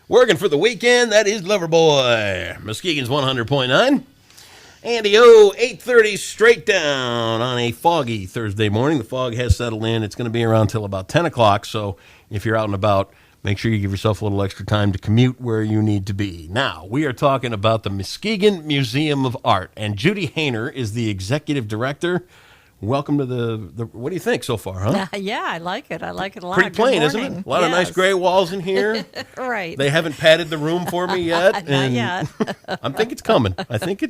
Working for the weekend, that is Loverboy. Muskegon's 100.9. Andy O, 8:30 straight down on a foggy Thursday morning. The fog has settled in. It's going to be around till about 10 o'clock, so if you're out and about, make sure you give yourself a little extra time to commute where you need to be. Now, we are talking about the Muskegon Museum of Art, and Judith Hayner is the executive director. Welcome to the what do you think so far, huh? Yeah, I like it. I like it a lot. Pretty plain, isn't it? A lot of nice gray walls in here. Right. They haven't padded the room for me yet. Not yet. I think it's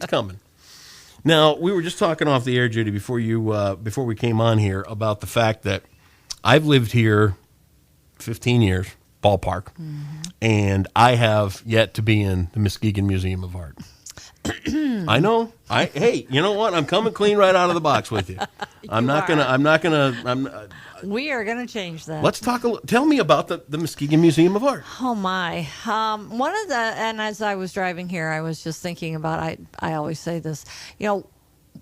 coming. Now, we were just talking off the air, Judy, before we came on here about the fact that I've lived here 15 years, ballpark, and I have yet to be in the Muskegon Museum of Art. I know. Hey, you know what? I'm coming clean right out of the box with you. We are gonna change that. Let's talk. Tell me about the Muskegon Museum of Art. Oh my! And as I was driving here, I was just thinking about. I always say this. You know,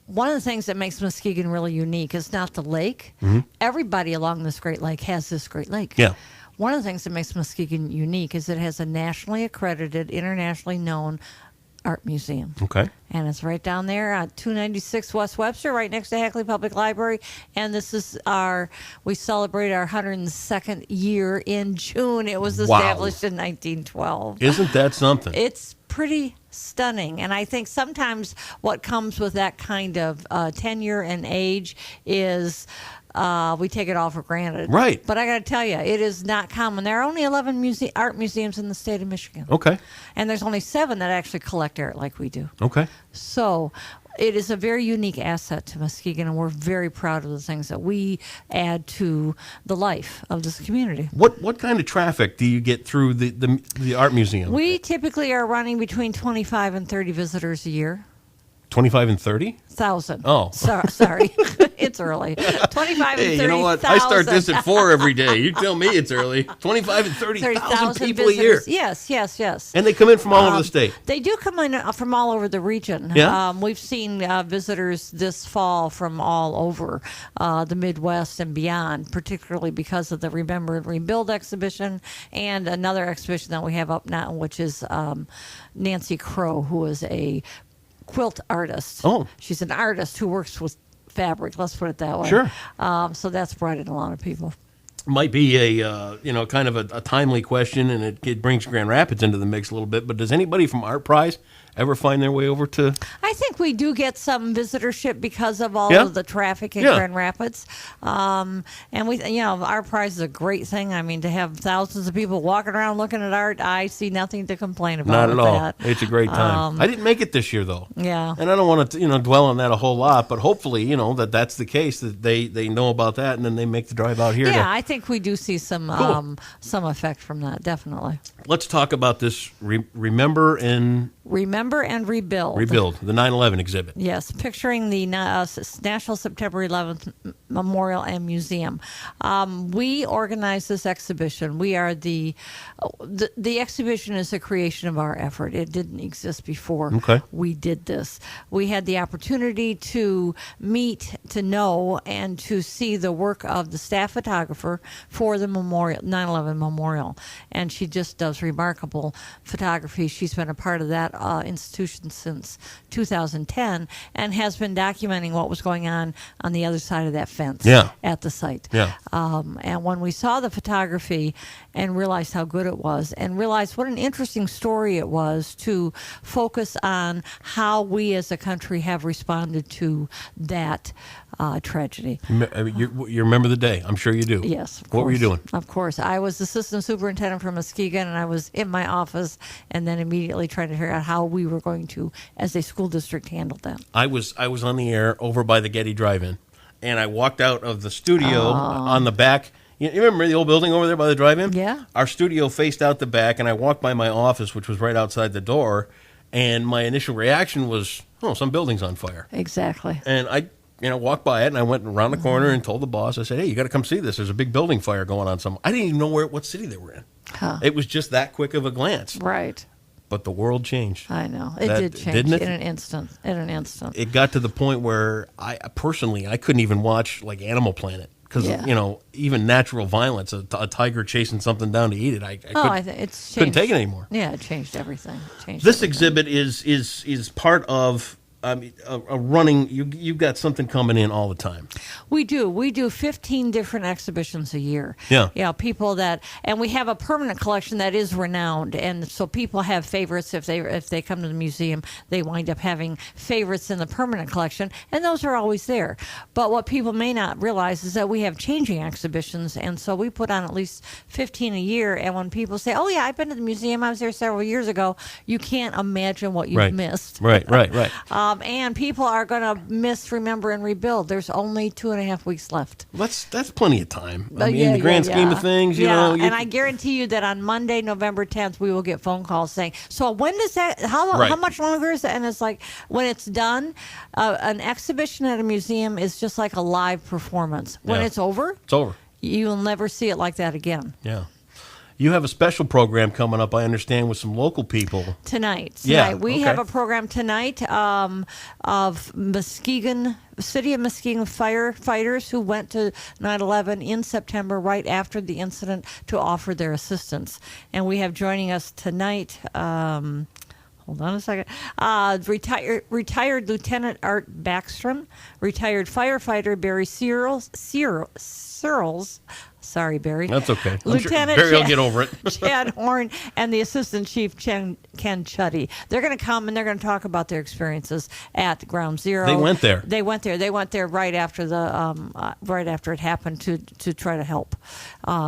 one of the things that makes Muskegon really unique is not the lake. Mm-hmm. Everybody along this Great Lake has this Great Lake. Yeah. One of the things that makes Muskegon unique is it has a nationally accredited, internationally known art museum. Okay. And it's right down there at 296 West Webster, right next to Hackley Public Library. And this is we celebrate our 102nd year in June. It was established in 1912. Isn't that something? It's pretty stunning. And I think sometimes what comes with that kind of tenure and age is we take it all for granted. Right. But I got to tell you, it is not common. There are only 11 art museums in the state of Michigan. Okay. And there's only 7 that actually collect art like we do. Okay. So it is a very unique asset to Muskegon, and we're very proud of the things that we add to the life of this community. What kind of traffic do you get through the art museum? We typically are running between 25 and 30 visitors a year. 25 and 30,000. Oh, sorry, it's early. 25 and 30,000. Hey, you know what? I start this at 4 every day. You tell me it's early. 25 and 30,000 people visitors. a year. Yes. And they come in from all over the state. They do come in from all over the region. Yeah. We've seen visitors this fall from all over the Midwest and beyond, particularly because of the Remember and Rebuild exhibition and another exhibition that we have up now, which is Nancy Crow, who is a quilt artist. Oh. She's an artist who works with fabric, let's put it that way. Sure. So that's brought in a lot of people. Might be a kind of a timely question, and it brings Grand Rapids into the mix a little bit, but does anybody from Art Prize ever find their way over to? I think we do get some visitorship because of all of the traffic in Grand Rapids. And we, Art Prize is a great thing. I mean, to have thousands of people walking around looking at art, I see nothing to complain about. Not at all. That. It's a great time. I didn't make it this year, though. Yeah. And I don't want to, dwell on that a whole lot, but hopefully, that's the case, that they know about that, and then they make the drive out here. Yeah, I think we do see some effect from that, definitely. Let's talk about this Remember and Rebuild. Rebuild, the 9/11 exhibit. Yes, picturing the National September 11th Memorial and Museum. We organized this exhibition. We are the exhibition is a creation of our effort. It didn't exist before we did this. We had the opportunity to meet, to know, and to see the work of the staff photographer for the 9/11 Memorial. And she just does remarkable photography. She's been a part of that institution since 2010 and has been documenting what was going on the other side of that fence at the site. Yeah. And when we saw the photography and realized how good it was and realized what an interesting story it was to focus on how we as a country have responded to that tragedy. You remember the day? I'm sure you do. Yes, of course. What were you doing? Of course. I was assistant superintendent for Muskegon, and I was in my office and then immediately trying to figure out how we were going to, as a school district, handle that. I was on the air over by the Getty Drive-In, and I walked out of the studio on the back. You remember the old building over there by the drive-in? Yeah. Our studio faced out the back, and I walked by my office, which was right outside the door, and my initial reaction was, some building's on fire. Exactly. And I walked by it, and I went around the corner and told the boss, I said, hey, you got to come see this. There's a big building fire going on somewhere. I didn't even know what city they were in. Huh. It was just that quick of a glance. Right. But the world changed. I know. It did change, didn't it? In an instant. It got to the point where I couldn't even watch like Animal Planet because even natural violence, a tiger chasing something down to eat it, I couldn't take it anymore. Yeah, it changed everything. This exhibit is part of a running. You've got something coming in all the time. We do 15 different exhibitions a year. Yeah. People and we have a permanent collection that is renowned, and so people have favorites. If they come to the museum, they wind up having favorites in the permanent collection, and those are always there. But what people may not realize is that we have changing exhibitions, and so we put on at least 15 a year. And when people say, "Oh yeah, I've been to the museum. I was there several years ago," you can't imagine what you've missed. Right. And people are going to miss, remember, and rebuild. There's only 2.5 weeks left. That's plenty of time. In the grand scheme of things, you know. And I guarantee you that on Monday, November 10th, we will get phone calls saying, "So when does that? How much longer is that?" And it's like, when it's done, an exhibition at a museum is just like a live performance. When it's over, you will never see it like that again. Yeah. You have a special program coming up, I understand, with some local people. Tonight. Yeah, We have a program tonight of City of Muskegon firefighters who went to 9/11 in September right after the incident to offer their assistance. And we have joining us tonight, hold on a second, retired Lieutenant Art Backstrom, retired firefighter Barry Searles. Sorry, Barry. That's okay. Lieutenant Barry will get over it. Chad Horn and the Assistant Chief Ken Chuddy. They're going to come and they're going to talk about their experiences at Ground Zero. They went there. They went there right after it happened to try to help.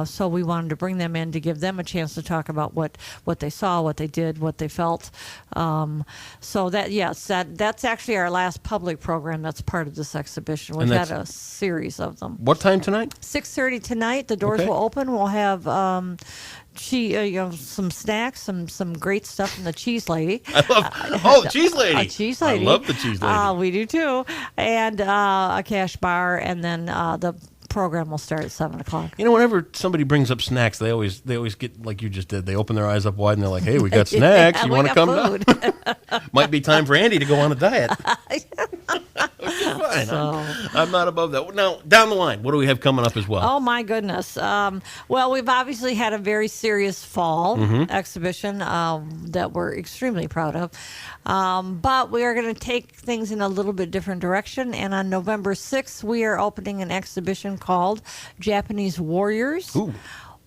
So we wanted to bring them in to give them a chance to talk about what they saw, what they did, what they felt. So that's actually our last public program. That's part of this exhibition. We've had a series of them. What time tonight? 6:30 tonight. The doors will open. We'll have some snacks, some great stuff from the Cheese Lady. I love Cheese Lady. A Cheese Lady. I love the Cheese Lady. We do too. And a cash bar, and then the program will start at 7:00. Whenever somebody brings up snacks, they always get like you just did. They open their eyes up wide and they're like, "Hey, we got snacks. You want to come down?" Might be time for Andy to go on a diet. Fine. I'm not above that. Now, down the line, what do we have coming up as well? Oh, my goodness. Well, we've obviously had a very serious fall exhibition that we're extremely proud of. But we are going to take things in a little bit different direction. And on November 6th, we are opening an exhibition called Japanese Warriors. Ooh.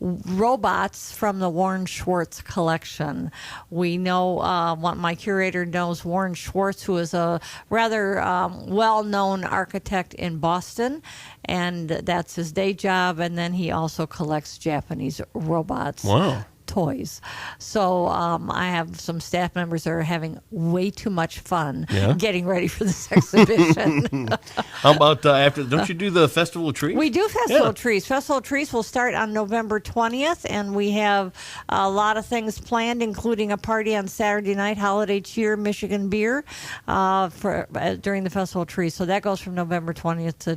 Robots from the Warren Schwartz collection. We know, my curator knows Warren Schwartz, who is a rather well-known architect in Boston, and that's his day job. And then he also collects Japanese robots. Wow. Toys. So I have some staff members that are having way too much fun getting ready for this exhibition. How about after? Don't you do the Festival of Trees? We do Festival of Trees. Festival of Trees will start on November 20th, and we have a lot of things planned, including a party on Saturday night, Holiday Cheer, Michigan Beer, during the Festival of Trees. So that goes from November 20th to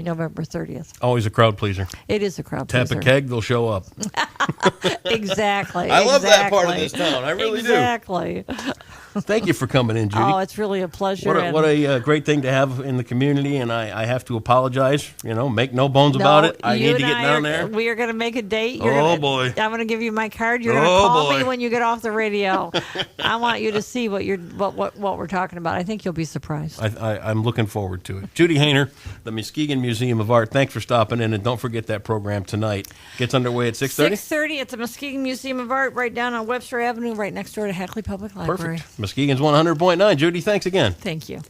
November 30th. Always a crowd pleaser. It is a crowd pleaser. Tap a keg, they'll show up. Exactly. I love that part of this town. I really do. Exactly. Thank you for coming in, Judy. Oh, it's really a pleasure. What a great thing to have in the community, and I have to apologize. Make no bones about it. I need to get down there. We are going to make a date. Boy. I'm going to give you my card. You're going to call me when you get off the radio. I want you to see what we're talking about. I think you'll be surprised. I'm looking forward to it. Judy Hayner, the Muskegon Museum of Art. Thanks for stopping in, and don't forget that program tonight. Gets underway at 6:30? 6:30 at the Muskegon Museum of Art, right down on Webster Avenue, right next door to Hackley Public Library. Perfect. Muskegon's 100.9. Judy, thanks again. Thank you.